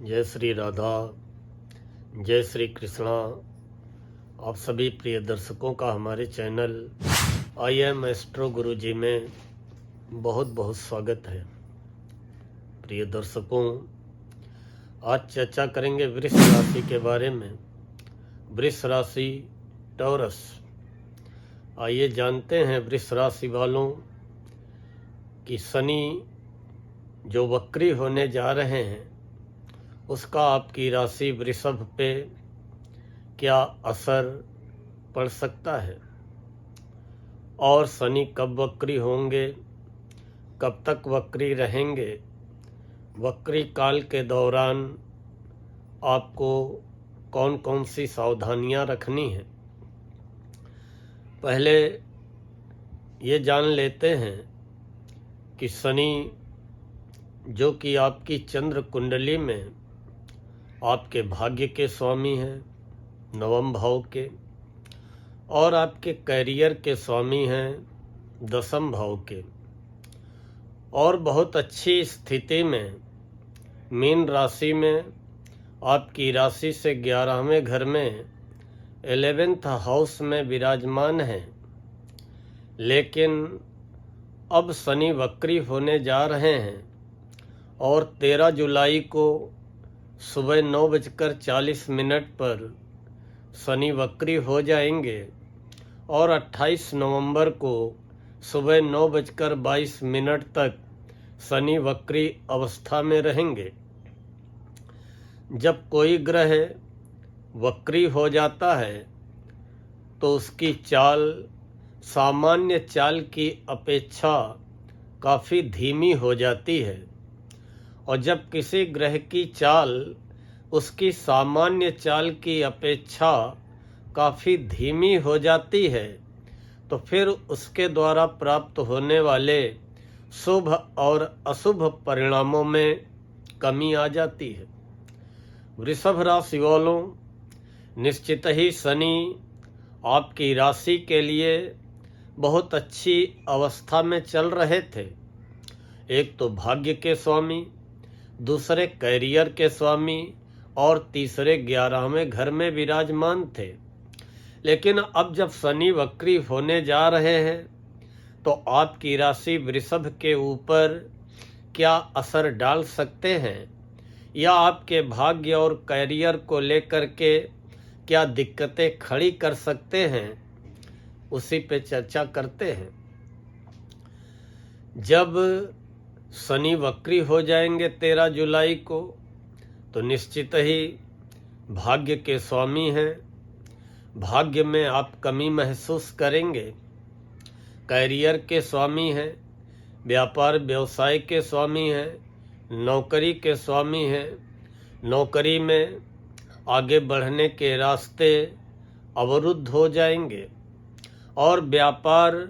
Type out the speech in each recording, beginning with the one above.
जय श्री राधा, जय श्री कृष्णा। आप सभी प्रिय दर्शकों का हमारे चैनल आई एम एस्ट्रो गुरुजी में बहुत बहुत स्वागत है। प्रिय दर्शकों, आज चर्चा करेंगे वृष राशि के बारे में। वृष राशि टॉरस। आइए जानते हैं वृष राशि वालों कि शनि जो वक्री होने जा रहे हैं उसका आपकी राशि वृषभ पे क्या असर पड़ सकता है, और शनि कब वक्री होंगे, कब तक वक्री रहेंगे, वक्री काल के दौरान आपको कौन कौन सी सावधानियां रखनी है। पहले ये जान लेते हैं कि शनि जो कि आपकी चंद्र कुंडली में आपके भाग्य के स्वामी हैं, नवम भाव के, और आपके कैरियर के स्वामी हैं, दसम भाव के, और बहुत अच्छी स्थिति में मीन राशि में आपकी राशि से 11वें घर में 11th हाउस में विराजमान हैं। लेकिन अब शनि वक्री होने जा रहे हैं और 13 जुलाई को सुबह 9:40 पर शनि वक्री हो जाएंगे और 28 नवंबर को सुबह 9:22 तक शनि वक्री अवस्था में रहेंगे। जब कोई ग्रह वक्री हो जाता है तो उसकी चाल सामान्य चाल की अपेक्षा काफ़ी धीमी हो जाती है, और जब किसी ग्रह की चाल उसकी सामान्य चाल की अपेक्षा काफ़ी धीमी हो जाती है तो फिर उसके द्वारा प्राप्त होने वाले शुभ और अशुभ परिणामों में कमी आ जाती है। वृषभ राशि वालों, निश्चित ही शनि आपकी राशि के लिए बहुत अच्छी अवस्था में चल रहे थे। एक तो भाग्य के स्वामी, दूसरे कैरियर के स्वामी, और तीसरे 11वें घर में विराजमान थे। लेकिन अब जब शनि वक्री होने जा रहे हैं तो आपकी राशि वृषभ के ऊपर क्या असर डाल सकते हैं, या आपके भाग्य और कैरियर को लेकर के क्या दिक्कतें खड़ी कर सकते हैं, उसी पे चर्चा करते हैं। जब शनि वक्री हो जाएंगे 13 जुलाई को तो निश्चित ही भाग्य के स्वामी हैं, भाग्य में आप कमी महसूस करेंगे। कैरियर के स्वामी हैं, व्यापार व्यवसाय के स्वामी हैं, नौकरी के स्वामी हैं। नौकरी में आगे बढ़ने के रास्ते अवरुद्ध हो जाएंगे, और व्यापार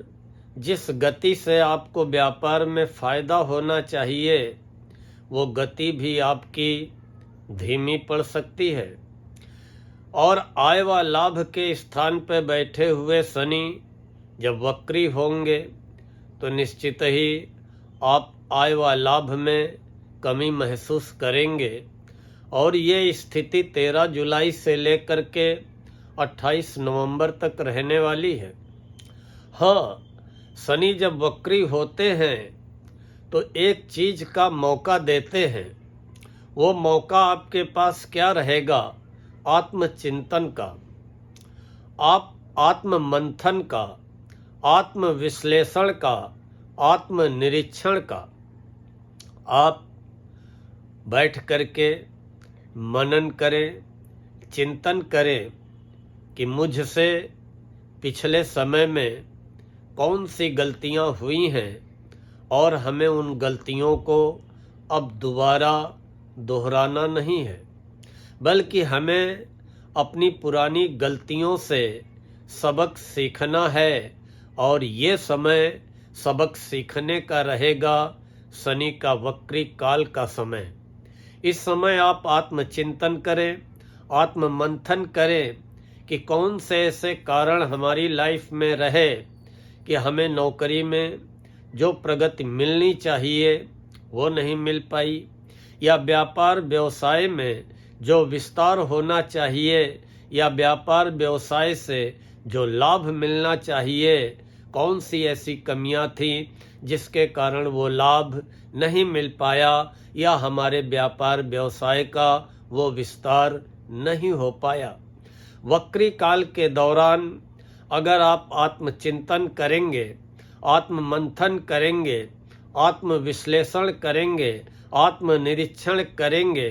जिस गति से आपको व्यापार में फ़ायदा होना चाहिए वो गति भी आपकी धीमी पड़ सकती है। और आय व लाभ के स्थान पर बैठे हुए शनि जब वक्री होंगे तो निश्चित ही आप आय व लाभ में कमी महसूस करेंगे, और ये स्थिति 13 जुलाई से लेकर के 28 नवंबर तक रहने वाली है। हाँ, शनि जब वक्री होते हैं तो एक चीज का मौका देते हैं। वो मौका आपके पास क्या रहेगा? आत्मचिंतन का, आप आत्म मंथन का, आत्म विश्लेषण का, आत्म निरीक्षण का। आप बैठ करके मनन करें, चिंतन करें कि मुझसे पिछले समय में कौन सी गलतियां हुई हैं और हमें उन गलतियों को अब दोबारा दोहराना नहीं है, बल्कि हमें अपनी पुरानी गलतियों से सबक सीखना है। और ये समय सबक सीखने का रहेगा, शनि का वक्री काल का समय। इस समय आप आत्मचिंतन करें, आत्म मंथन करें कि कौन से ऐसे कारण हमारी लाइफ में रहे कि हमें नौकरी में जो प्रगति मिलनी चाहिए वो नहीं मिल पाई, या व्यापार व्यवसाय में जो विस्तार होना चाहिए या व्यापार व्यवसाय से जो लाभ मिलना चाहिए, कौन सी ऐसी कमियां थी जिसके कारण वो लाभ नहीं मिल पाया या हमारे व्यापार व्यवसाय का वो विस्तार नहीं हो पाया। वक्री काल के दौरान अगर आप आत्मचिंतन करेंगे, आत्म मंथन करेंगे, आत्म विश्लेषण करेंगे, आत्मनिरीक्षण करेंगे,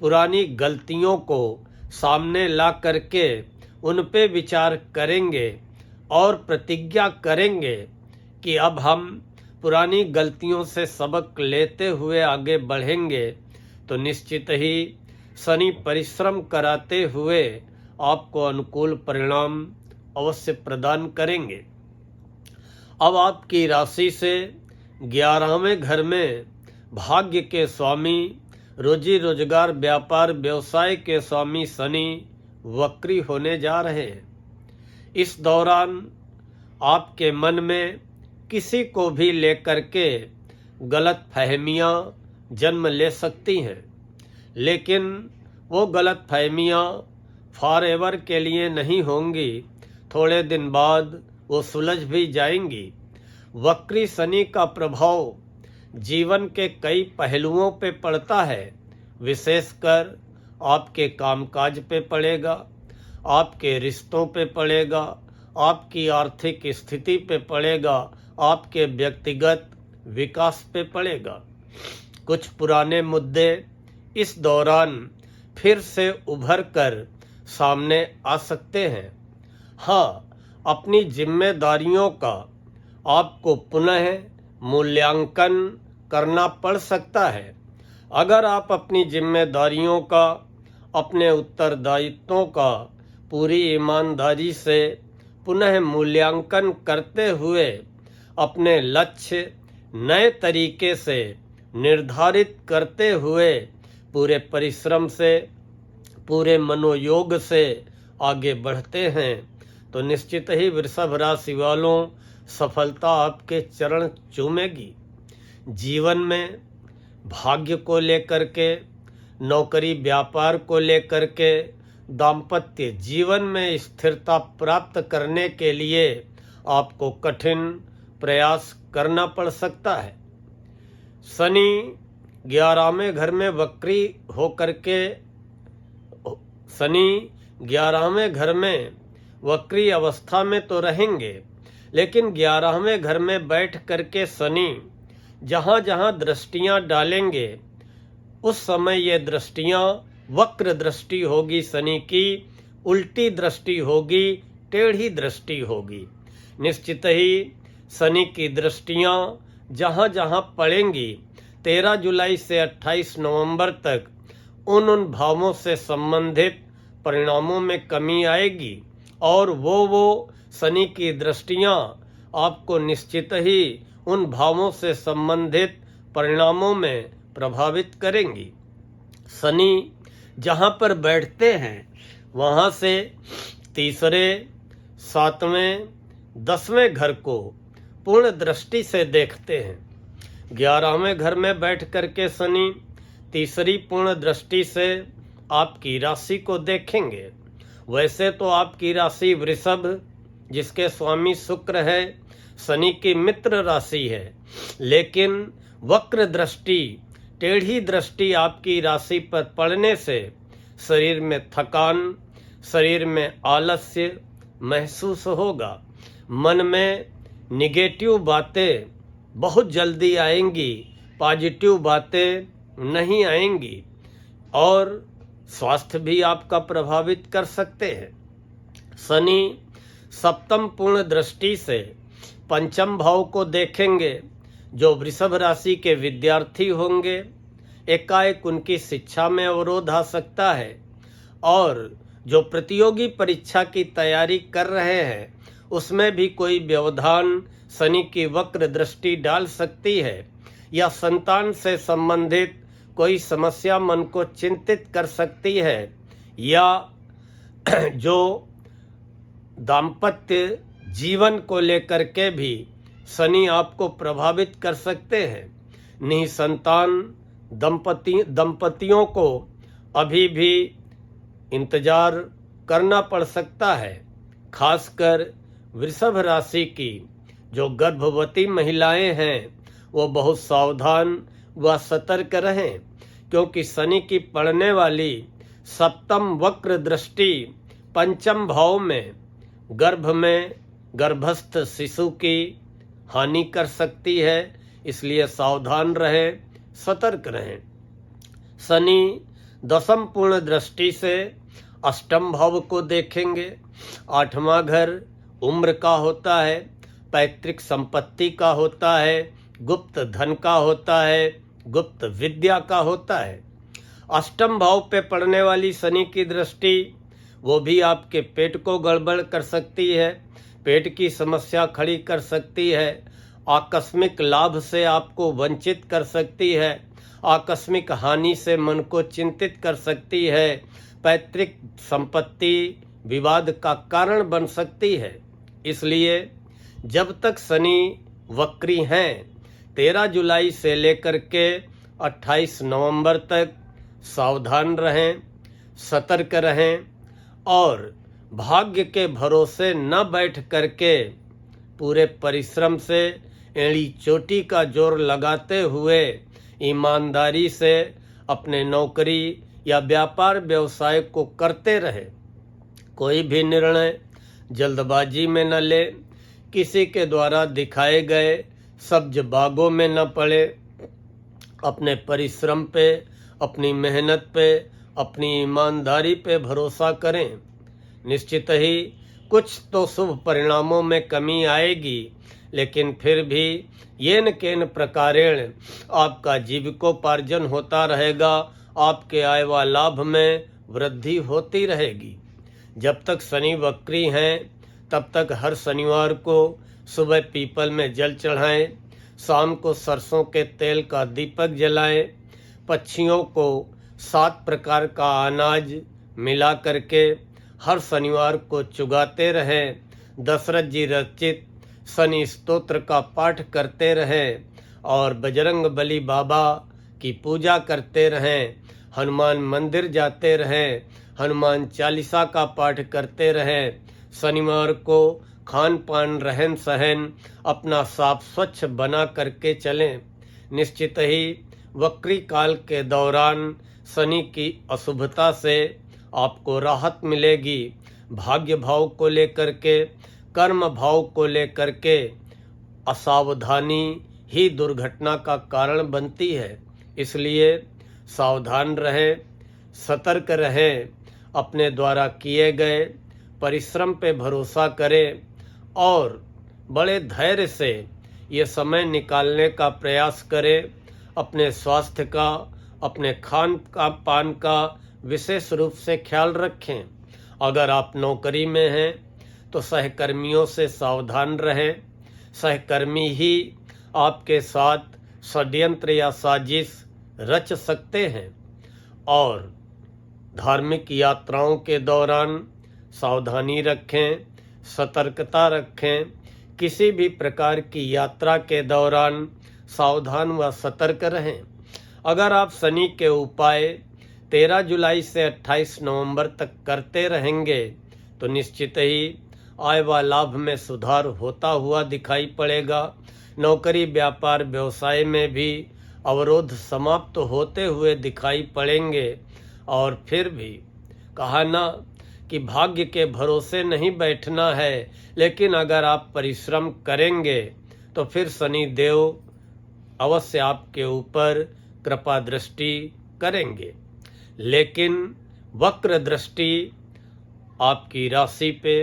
पुरानी गलतियों को सामने ला करके उन पे विचार करेंगे और प्रतिज्ञा करेंगे कि अब हम पुरानी गलतियों से सबक लेते हुए आगे बढ़ेंगे, तो निश्चित ही शनि परिश्रम कराते हुए आपको अनुकूल परिणाम अवश्य प्रदान करेंगे। अब आपकी राशि से 11वें घर में भाग्य के स्वामी, रोजी रोजगार व्यापार व्यवसाय के स्वामी शनि वक्री होने जा रहे हैं। इस दौरान आपके मन में किसी को भी लेकर के गलत फहमियाँ जन्म ले सकती हैं, लेकिन वो गलत फहमियाँ फॉर एवर के लिए नहीं होंगी, थोड़े दिन बाद वो सुलझ भी जाएंगी। वक्री शनि का प्रभाव जीवन के कई पहलुओं पे पड़ता है, विशेषकर आपके कामकाज पे पड़ेगा, आपके रिश्तों पे पड़ेगा, आपकी आर्थिक स्थिति पे पड़ेगा, आपके व्यक्तिगत विकास पे पड़ेगा। कुछ पुराने मुद्दे इस दौरान फिर से उभर कर सामने आ सकते हैं। हाँ, अपनी जिम्मेदारियों का आपको पुनः मूल्यांकन करना पड़ सकता है। अगर आप अपनी जिम्मेदारियों का, अपने उत्तरदायित्वों का पूरी ईमानदारी से पुनः मूल्यांकन करते हुए अपने लक्ष्य नए तरीके से निर्धारित करते हुए पूरे परिश्रम से, पूरे मनोयोग से आगे बढ़ते हैं, तो निश्चित ही वृषभ राशि वालों सफलता आपके चरण चूमेगी। जीवन में भाग्य को लेकर के, नौकरी व्यापार को लेकर के, दाम्पत्य जीवन में स्थिरता प्राप्त करने के लिए आपको कठिन प्रयास करना पड़ सकता है। शनि 11वें घर में वक्री होकर के, शनि 11वें घर में वक्री अवस्था में तो रहेंगे, लेकिन 11वें घर में बैठ करके शनि जहाँ जहाँ दृष्टियाँ डालेंगे उस समय ये दृष्टियाँ वक्र दृष्टि होगी, शनि की उल्टी दृष्टि होगी, टेढ़ी दृष्टि होगी। निश्चित ही शनि की दृष्टियाँ जहाँ जहाँ पड़ेंगी 13 जुलाई से 28 नवंबर तक उन भावों से संबंधित परिणामों में कमी आएगी और वो शनि की दृष्टियाँ आपको निश्चित ही उन भावों से संबंधित परिणामों में प्रभावित करेंगी। शनि जहाँ पर बैठते हैं वहाँ से तीसरे, 7वें, 10वें घर को पूर्ण दृष्टि से देखते हैं। 11वें घर में बैठ करके शनि तीसरी पूर्ण दृष्टि से आपकी राशि को देखेंगे। वैसे तो आपकी राशि वृषभ, जिसके स्वामी शुक्र है, शनि की मित्र राशि है, लेकिन वक्र दृष्टि, टेढ़ी दृष्टि आपकी राशि पर पड़ने से शरीर में थकान, शरीर में आलस्य महसूस होगा। मन में निगेटिव बातें बहुत जल्दी आएंगी, पॉजिटिव बातें नहीं आएंगी और स्वास्थ्य भी आपका प्रभावित कर सकते हैं। शनि सप्तम पूर्ण दृष्टि से पंचम भाव को देखेंगे। जो वृषभ राशि के विद्यार्थी होंगे, एकाएक उनकी शिक्षा में अवरोध आ सकता है और जो प्रतियोगी परीक्षा की तैयारी कर रहे हैं उसमें भी कोई व्यवधान शनि की वक्र दृष्टि डाल सकती है या संतान से संबंधित कोई समस्या मन को चिंतित कर सकती है या जो दाम्पत्य जीवन को लेकर के भी शनि आपको प्रभावित कर सकते हैं। निसंतान दंपतियों को अभी भी इंतजार करना पड़ सकता है। खासकर वृषभ राशि की जो गर्भवती महिलाएं हैं वो बहुत सावधान व सतर्क रहें, क्योंकि शनि की पड़ने वाली सप्तम वक्र दृष्टि पंचम भाव में गर्भस्थ शिशु की हानि कर सकती है। इसलिए सावधान रहें, सतर्क रहें। शनि दशम पूर्ण दृष्टि से अष्टम भाव को देखेंगे। आठवां घर उम्र का होता है, पैतृक संपत्ति का होता है, गुप्त धन का होता है, गुप्त विद्या का होता है। अष्टम भाव पे पड़ने वाली शनि की दृष्टि वो भी आपके पेट को गड़बड़ कर सकती है, पेट की समस्या खड़ी कर सकती है, आकस्मिक लाभ से आपको वंचित कर सकती है, आकस्मिक हानि से मन को चिंतित कर सकती है, पैतृक संपत्ति विवाद का कारण बन सकती है। इसलिए जब तक शनि वक्री हैं 13 जुलाई से लेकर के 28 नवंबर तक सावधान रहें, सतर्क रहें और भाग्य के भरोसे न बैठ करके पूरे परिश्रम से एड़ी चोटी का जोर लगाते हुए ईमानदारी से अपने नौकरी या व्यापार व्यवसाय को करते रहे। कोई भी निर्णय जल्दबाजी में न ले, किसी के द्वारा दिखाए गए सब्ज बागों में न पड़े, अपने परिश्रम पे, अपनी मेहनत पे, अपनी ईमानदारी पे भरोसा करें। निश्चित ही कुछ तो शुभ परिणामों में कमी आएगी, लेकिन फिर भी येन केन प्रकारेण आपका जीविकोपार्जन होता रहेगा, आपके आय व लाभ में वृद्धि होती रहेगी। जब तक शनि वक्री हैं तब तक हर शनिवार को सुबह पीपल में जल चढ़ाएं, शाम को सरसों के तेल का दीपक जलाएं, पक्षियों को 7 प्रकार का अनाज मिला करके हर शनिवार को चुगाते रहें, दशरथ जी रचित शनि स्तोत्र का पाठ करते रहें और बजरंग बली बाबा की पूजा करते रहें, हनुमान मंदिर जाते रहें, हनुमान चालीसा का पाठ करते रहें। शनिवार को खान पान रहन सहन अपना साफ स्वच्छ बना करके चलें। निश्चित ही वक्री काल के दौरान शनि की अशुभता से आपको राहत मिलेगी। भाग्य भाव को लेकर के, कर्म भाव को लेकर के असावधानी ही दुर्घटना का कारण बनती है। इसलिए सावधान रहें, सतर्क रहें, अपने द्वारा किए गए परिश्रम पे भरोसा करें और बड़े धैर्य से ये समय निकालने का प्रयास करें। अपने स्वास्थ्य का, अपने खान का पान का विशेष रूप से ख्याल रखें। अगर आप नौकरी में हैं तो सहकर्मियों से सावधान रहें। सहकर्मी ही आपके साथ षड्यंत्र या साजिश रच सकते हैं। और धार्मिक यात्राओं के दौरान सावधानी रखें, सतर्कता रखें। किसी भी प्रकार की यात्रा के दौरान सावधान व सतर्क रहें। अगर आप शनि के उपाय 13 जुलाई से 28 नवंबर तक करते रहेंगे तो निश्चित ही आय व लाभ में सुधार होता हुआ दिखाई पड़ेगा। नौकरी, व्यापार, व्यवसाय में भी अवरोध समाप्त होते हुए दिखाई पड़ेंगे। और फिर भी कहा ना कि भाग्य के भरोसे नहीं बैठना है, लेकिन अगर आप परिश्रम करेंगे तो फिर शनि देव अवश्य आपके ऊपर कृपा दृष्टि करेंगे। लेकिन वक्र दृष्टि आपकी राशि पे,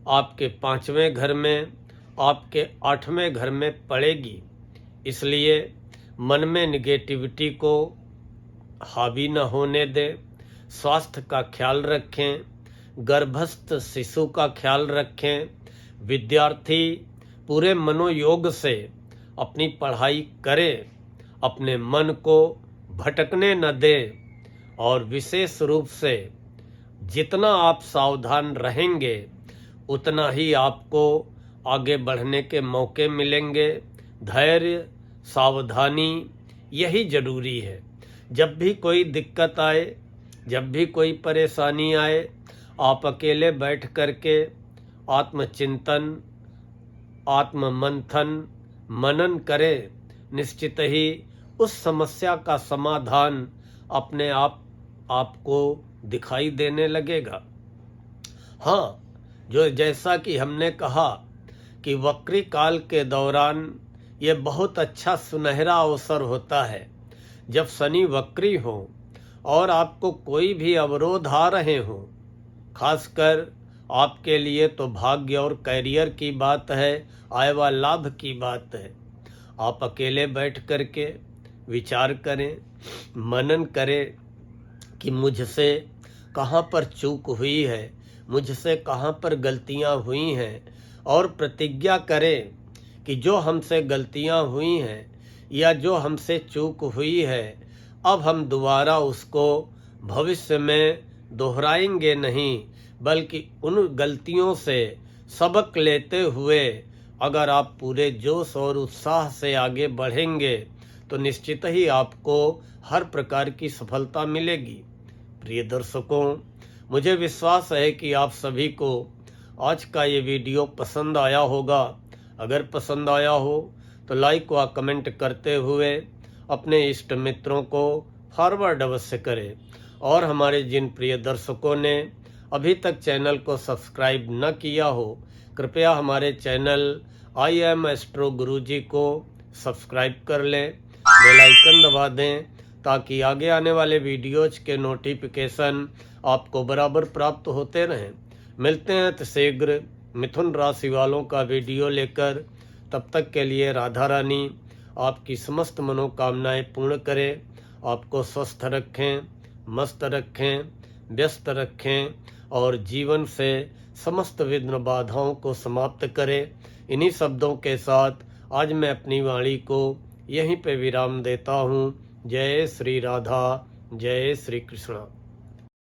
आपके 5वें घर में, आपके 8वें घर में पड़ेगी। इसलिए मन में निगेटिविटी को हावी न होने दें। स्वास्थ्य का ख्याल रखें, गर्भस्थ शिशु का ख्याल रखें। विद्यार्थी पूरे मनोयोग से अपनी पढ़ाई करें, अपने मन को भटकने न दें। और विशेष रूप से जितना आप सावधान रहेंगे उतना ही आपको आगे बढ़ने के मौके मिलेंगे। धैर्य, सावधानी यही जरूरी है। जब भी कोई दिक्कत आए, जब भी कोई परेशानी आए, आप अकेले बैठ करके आत्मचिंतन, आत्ममंथन, मनन करें। निश्चित ही उस समस्या का समाधान अपने आप आपको दिखाई देने लगेगा। हाँ, जो जैसा कि हमने कहा कि वक्री काल के दौरान ये बहुत अच्छा सुनहरा अवसर होता है जब शनि वक्री हो और आपको कोई भी अवरोध आ रहे हो। खासकर आपके लिए तो भाग्य और कैरियर की बात है, आय व लाभ की बात है। आप अकेले बैठ करके विचार करें, मनन करें कि मुझसे कहाँ पर चूक हुई है, मुझसे कहाँ पर गलतियाँ हुई हैं, और प्रतिज्ञा करें कि जो हमसे गलतियाँ हुई हैं या जो हमसे चूक हुई है, अब हम दोबारा उसको भविष्य में दोहराएंगे नहीं, बल्कि उन गलतियों से सबक लेते हुए अगर आप पूरे जोश और उत्साह से आगे बढ़ेंगे तो निश्चित ही आपको हर प्रकार की सफलता मिलेगी। प्रिय दर्शकों, मुझे विश्वास है कि आप सभी को आज का ये वीडियो पसंद आया होगा। अगर पसंद आया हो तो लाइक व कमेंट करते हुए अपने इष्ट मित्रों को फॉरवर्ड अवश्य करें। और हमारे जिन प्रिय दर्शकों ने अभी तक चैनल को सब्सक्राइब न किया हो, कृपया हमारे चैनल आई एम एस्ट्रो गुरुजी को सब्सक्राइब कर लें, बेल आइकन दबा दें ताकि आगे आने वाले वीडियोज के नोटिफिकेशन आपको बराबर प्राप्त होते रहें। मिलते हैं तो शीघ्र मिथुन राशि वालों का वीडियो लेकर। तब तक के लिए राधा रानी आपकी समस्त मनोकामनाएं पूर्ण करें, आपको स्वस्थ रखें, मस्त रखें, व्यस्त रखें और जीवन से समस्त विघ्न बाधाओं को समाप्त करें। इन्हीं शब्दों के साथ आज मैं अपनी वाणी को यहीं पे विराम देता हूँ। जय श्री राधा, जय श्री कृष्णा।